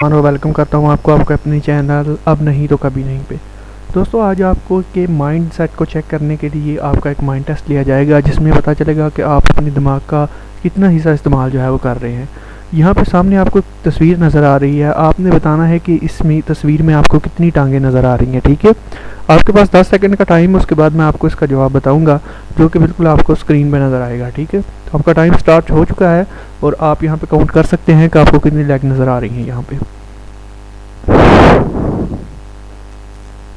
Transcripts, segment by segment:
और वेलकम करता हूँ आपको आपके अपने चैनल अब नहीं तो कभी नहीं पे। दोस्तों आज आपको के माइंड सेट को चेक करने के लिए आपका एक माइंड टेस्ट लिया जाएगा जिसमें पता चलेगा कि आप अपने दिमाग का कितना हिस्सा इस्तेमाल जो है वो कर रहे हैं। यहाँ पे सामने आपको तस्वीर नज़र आ रही है, आपने बताना है कि इसमें तस्वीर में आपको कितनी टांगें नज़र आ रही हैं। ठीक है, आपके पास 10 सेकंड का टाइम है, उसके बाद मैं आपको इसका जवाब बताऊंगा जो कि बिल्कुल आपको स्क्रीन पे नज़र आएगा। ठीक है, तो आपका टाइम स्टार्ट हो चुका है और आप यहाँ पे काउंट कर सकते हैं कि आपको कितनी लेग नज़र आ रही हैं यहाँ पे।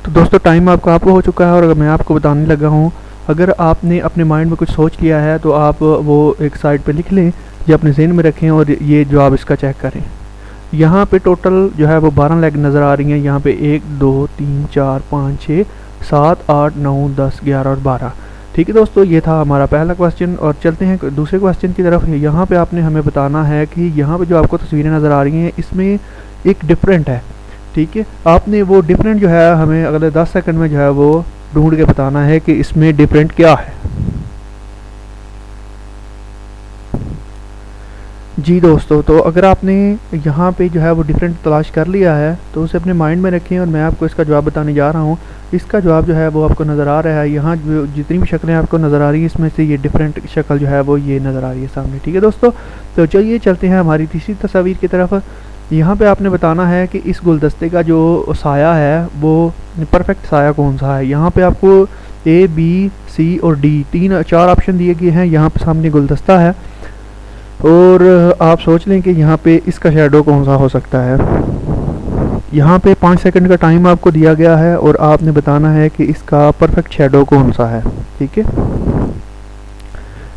तो दोस्तों टाइम आपको हो चुका है और अगर मैं आपको बताने लगा हूँ, अगर आपने अपने माइंड में कुछ सोच लिया है तो आप वो एक साइड पे लिख लें या अपने जहन में रखें और ये जवाब इसका चेक करें। यहाँ पे टोटल जो है वो 12 लेग नज़र आ रही हैं। यहाँ पे 1 2 3 4 5 6 7 8 9 10 11 और 12। ठीक है दोस्तों, ये था हमारा पहला क्वेश्चन और चलते हैं दूसरे क्वेश्चन की तरफ। यहाँ पे आपने हमें बताना है कि यहाँ पे जो आपको तस्वीरें नज़र आ रही हैं इसमें एक डिफरेंट है। ठीक है, आपने वो डिफरेंट जो है हमें अगले 10 सेकंड में जो है वो ढूंढ के बताना है कि इसमें डिफरेंट क्या है। जी दोस्तों, तो अगर आपने यहाँ पे जो है वो डिफरेंट तलाश कर लिया है तो उसे अपने माइंड में रखें और मैं आपको इसका जवाब बताने जा रहा हूँ। इसका जवाब जो है वो आपको नज़र आ रहा है। यहाँ जो जितनी भी शक्लें आपको नज़र आ रही हैं इसमें से ये डिफरेंट शक्ल जो है वो ये नज़र आ रही है सामने। ठीक है दोस्तों, तो चलिए चलते हैं हमारी तीसरी तस्वीर की तरफ। यहाँ पे आपने बताना है कि इस गुलदस्ते का जो साया है वो परफेक्ट साया कौन सा है। यहाँ पे आपको ए बी सी और डी चार ऑप्शन दिए गए हैं। यहाँ पे सामने गुलदस्ता है और आप सोच लें कि यहाँ पे इसका शेडो कौन सा हो सकता है। यहाँ पे 5 सेकंड का टाइम आपको दिया गया है और आपने बताना है कि इसका परफेक्ट शेडो कौन सा है। ठीक है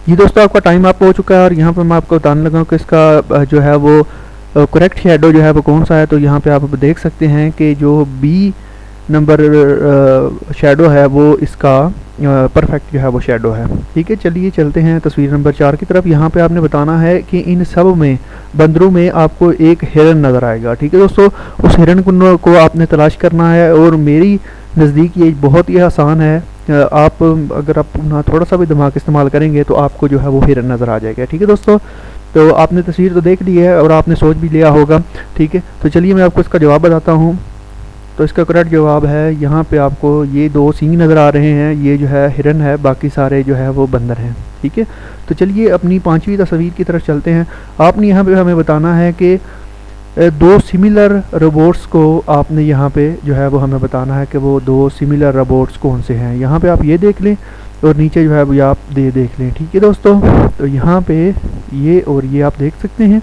जी दोस्तों, आपका टाइम आपको हो चुका है और यहाँ पे मैं आपको बताने लगा कि इसका जो है वो करेक्ट शेडो जो है वो कौन सा है। तो यहाँ पे आप देख सकते हैं कि जो बी नंबर शेडो है वो इसका परफेक्ट जो है वो शेडो है। ठीक है, चलिए चलते हैं तस्वीर नंबर 4 की तरफ। यहाँ पे आपने बताना है कि इन सब में बंदरों में आपको एक हिरन नज़र आएगा। ठीक है दोस्तों, उस हिरन को आपने तलाश करना है और मेरी नज़दीक ये बहुत ही आसान है। आप अगर अपना थोड़ा सा भी दिमाग इस्तेमाल करेंगे तो आपको जो है वो हिरन नज़र आ जाएगा। ठीक है दोस्तों, तो आपने तस्वीर तो देख ली है और आपने सोच भी लिया होगा। ठीक है, तो चलिए मैं आपको इसका जवाब बताता हूँ। तो इसका करेक्ट जवाब है, यहाँ पे आपको ये 2 सींग नज़र आ रहे हैं, ये जो है हिरन है, बाकी सारे जो है वो बंदर हैं। ठीक है, तो चलिए अपनी 5वीं तस्वीर की तरफ चलते हैं। आपने यहाँ पे हमें बताना है कि 2 सिमिलर रोबोट्स को आपने यहाँ पे जो है वो हमें बताना है कि वो 2 सिमिलर रोबोट्स कौन से हैं। यहाँ पे आप ये देख लें और नीचे जो है वो आप देख लें। ठीक है दोस्तों, तो यहाँ पे ये और ये आप देख सकते हैं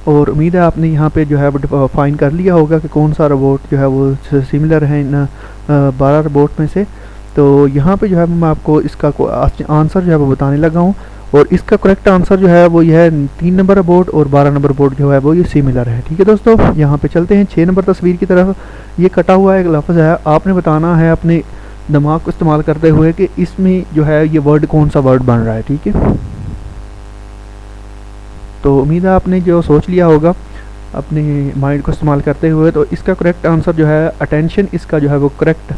और उम्मीद है आपने यहाँ पे जो है वो फाइन कर लिया होगा कि कौन सा रोबोट जो है वो सिमिलर है इन 12 रोबोट में से। तो यहाँ पे जो है मैं आपको इसका आंसर जो है वो बताने लगा हूँ और इसका करेक्ट आंसर जो है वो यह है 3 नंबर रोबोट और 12 नंबर रोबोट जो है वो ये सिमिलर है। ठीक है दोस्तों, यहाँ पे चलते हैं 6 नंबर तस्वीर की तरफ। ये कटा हुआ एक लफ्ज़ है, आपने बताना है अपने दिमाग को इस्तेमाल करते हुए कि इसमें जो है ये वर्ड कौन सा वर्ड बन रहा है। ठीक है, तो उम्मीद है आपने जो सोच लिया होगा अपने माइंड को इस्तेमाल करते हुए। तो इसका करेक्ट आंसर जो है अटेंशन, इसका जो है वो करेक्ट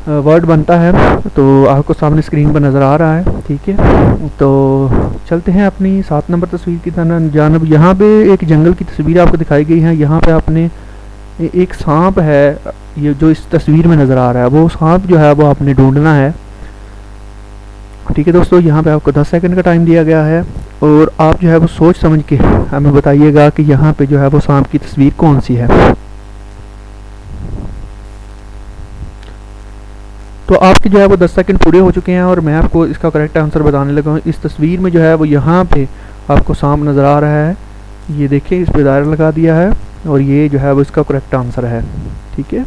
वर्ड बनता है। तो आपको सामने स्क्रीन पर नज़र आ रहा है। ठीक है, तो चलते हैं अपनी 7 नंबर तस्वीर की जानब। यहाँ पे एक जंगल की तस्वीर आपको दिखाई गई है। यहाँ पे आपने एक सांप है, ये जो इस तस्वीर में नज़र आ रहा है वो सांप जो है वो आपने ढूंढना है। ठीक है दोस्तों, यहाँ पे आपको 10 सेकंड का टाइम दिया गया है और आप जो है वो सोच समझ के हमें बताइएगा कि यहाँ पे जो है वो सांप की तस्वीर कौन सी है। तो आपके जो है वो 10 सेकंड पूरे हो चुके हैं और मैं आपको इसका करेक्ट आंसर बताने लगा हूँ। इस तस्वीर में जो है वो यहाँ पे आपको सांप नज़र आ रहा है, ये देखिए इस पर दायरा लगा दिया है और ये जो है वो इसका करेक्ट आंसर है। ठीक है,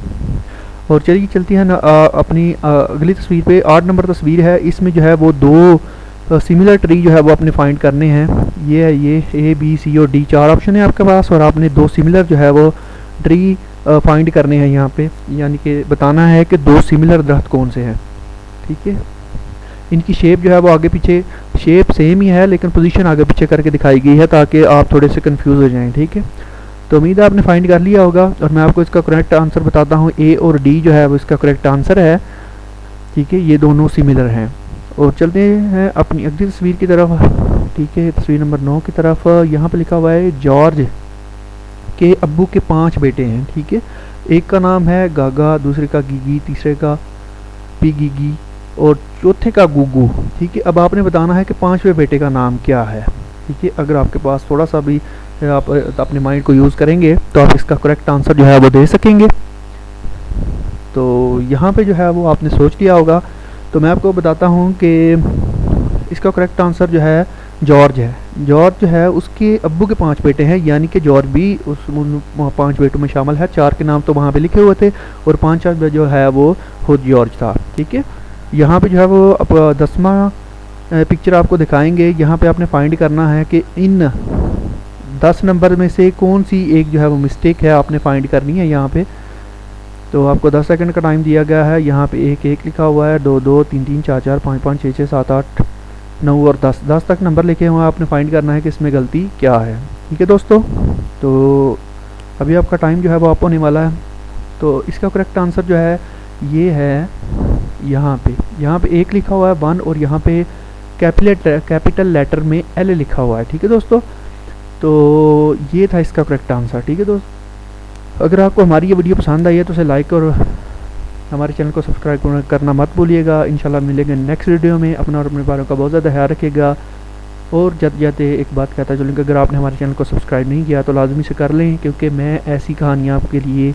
और चलिए चलती है ना अपनी अगली तस्वीर पे। 8 नंबर तस्वीर है, इसमें जो है वो 2 सिमिलर ट्री जो है वो अपने फाइंड करने हैं। ये है, ये ए बी सी और डी 4 ऑप्शन है आपके पास और आपने 2 सिमिलर जो है वो ट्री फाइंड करने हैं यहाँ पे, यानी कि बताना है कि 2 सिमिलर दरख्त कौन से हैं। ठीक है, इनकी शेप जो है वो आगे पीछे शेप सेम ही है लेकिन पोजीशन आगे पीछे करके दिखाई गई है ताकि आप थोड़े से कंफ्यूज हो जाएं। ठीक है, तो उम्मीद है आपने फाइंड कर लिया होगा और मैं आपको इसका करेक्ट आंसर बताता हूँ। ए और डी जो है वो इसका करेक्ट आंसर है। ठीक है, ये दोनों सिमिलर हैं और चलते हैं अपनी अगली तस्वीर की तरफ। ठीक है, तस्वीर नंबर 9 की तरफ। यहाँ पे लिखा हुआ है जॉर्ज के अब्बू के 5 बेटे हैं, ठीक है। एक का नाम है गागा, दूसरे का गीगी, तीसरे का पीगीगी और चौथे का गुगू, ठीक है। अब आपने बताना है कि 5वें बेटे का नाम क्या है, ठीक है। अगर आपके पास थोड़ा सा भी आप अपने माइंड को यूज़ करेंगे तो आप इसका करेक्ट आंसर जो है वो दे सकेंगे। तो यहाँ पे जो है वो आपने सोच लिया होगा। तो मैं आपको बताता हूँ कि इसका करेक्ट आंसर जो है जॉर्ज है। जॉर्ज जो है उसके अब्बू के 5 बेटे हैं, यानी कि जॉर्ज भी उन 5 बेटों में शामिल है। 4 के नाम तो वहाँ पे लिखे हुए थे और 5 जो है वो खुद जॉर्ज था, ठीक है। यहाँ पे जो है वो अब 10वां पिक्चर आपको दिखाएंगे। यहाँ पे आपने फाइंड करना है कि इन 10 नंबर में से कौन सी एक जो है वो मिस्टेक है, आपने फाइंड करनी है यहाँ पे। तो आपको 10 सेकंड का टाइम दिया गया है। यहाँ पे 1 1 लिखा हुआ है, 2 2 3 3 4 4 5 5 6 6 7 8 9 और 10 तक नंबर लिखे हुए हैं। आपने फाइंड करना है कि इसमें गलती क्या है, ठीक है दोस्तों। तो अभी आपका टाइम जो है वो अप होने वाला है। तो इसका करेक्ट आंसर जो है ये है यहाँ पे 1 लिखा हुआ है 1 और यहाँ पे कैपिटल लेटर में L लिखा हुआ है, ठीक है दोस्तों। तो ये था इसका करेक्ट आंसर, ठीक है दोस्तों। अगर आपको हमारी ये वीडियो पसंद आई है तो उसे लाइक और हमारे चैनल को सब्सक्राइब करना मत भूलिएगा। इंशाल्लाह मिलेंगे नेक्स्ट वीडियो में। अपना और अपने बालों का बहुत ज़्यादा ख्याल रखिएगा। और जाते जाते एक बात कहता चलूँगा, अगर आपने हमारे चैनल को सब्सक्राइब नहीं किया तो लाजमी से कर लें, क्योंकि मैं ऐसी कहानियाँ आपके लिए,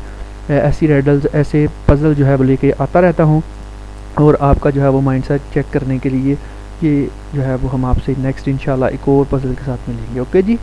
ऐसी रेडल्स, ऐसे पज़ल जो है वो लेके आता रहता हूँ। और आपका जो है वो माइंडसेट चेक करने के लिए ये जो है वो हम आपसे नेक्स्ट इंशाल्लाह एक और पज़ल के साथ मिलेंगे। ओके जी।